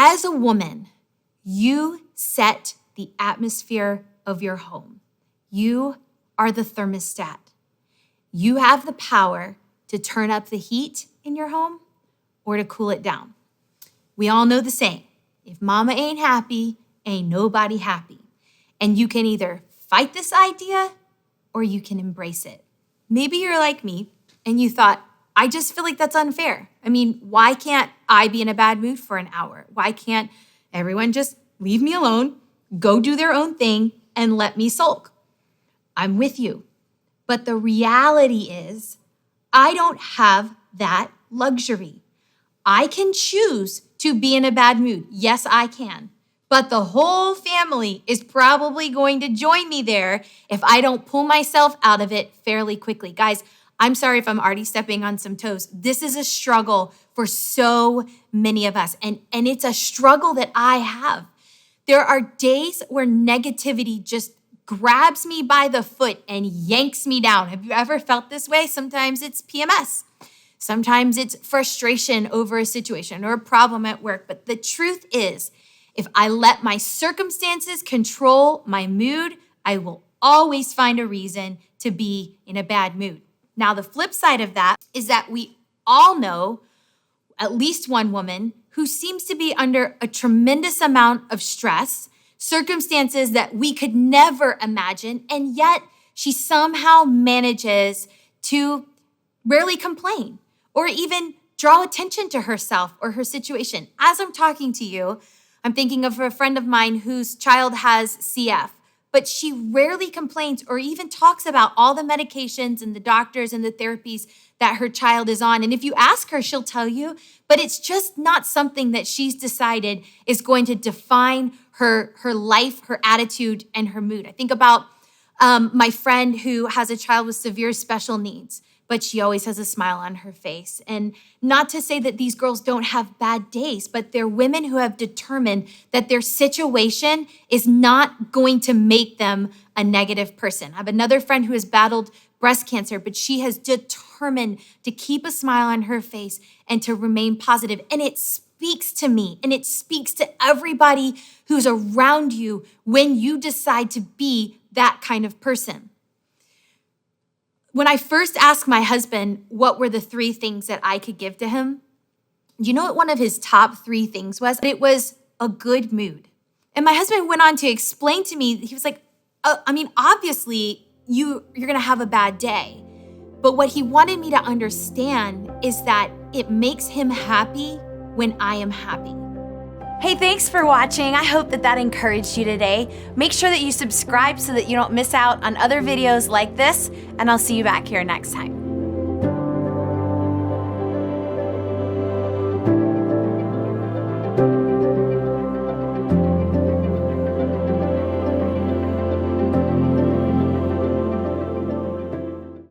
As a woman, you set the atmosphere of your home. You are the thermostat. You have the power to turn up the heat in your home or to cool it down. We all know the saying, if mama ain't happy, ain't nobody happy. And you can either fight this idea or you can embrace it. Maybe you're like me and you thought, I just feel like that's unfair. I mean, why can't I be in a bad mood for an hour? Why can't everyone just leave me alone, go do their own thing, and let me sulk? I'm with you. But the reality is, I don't have that luxury. I can choose to be in a bad mood. Yes, I can. But the whole family is probably going to join me there if I don't pull myself out of it fairly quickly. Guys, I'm sorry if I'm already stepping on some toes. This is a struggle for so many of us, and it's a struggle that I have. There are days where negativity just grabs me by the foot and yanks me down. Have you ever felt this way? Sometimes it's PMS. Sometimes it's frustration over a situation or a problem at work. But the truth is, if I let my circumstances control my mood, I will always find a reason to be in a bad mood. Now, the flip side of that is that we all know at least one woman who seems to be under a tremendous amount of stress, circumstances that we could never imagine, and yet she somehow manages to rarely complain or even draw attention to herself or her situation. As I'm talking to you, I'm thinking of a friend of mine whose child has CF, but she rarely complains or even talks about all the medications and the doctors and the therapies that her child is on. And if you ask her, she'll tell you, but it's just not something that she's decided is going to define her life, her attitude, and her mood. I think about my friend who has a child with severe special needs, but she always has a smile on her face. And not to say that these girls don't have bad days, but they're women who have determined that their situation is not going to make them a negative person. I have another friend who has battled breast cancer, but she has determined to keep a smile on her face and to remain positive. And it speaks to me, and it speaks to everybody who's around you when you decide to be that kind of person. When I first asked my husband what were the 3 things that I could give to him, you know what one of his top 3 things was? It was a good mood. And my husband went on to explain to me, he was like, obviously you're gonna have a bad day. But what he wanted me to understand is that it makes him happy when I am happy. Hey, thanks for watching. I hope that encouraged you today. Make sure that you subscribe so that you don't miss out on other videos like this, and I'll see you back here next time.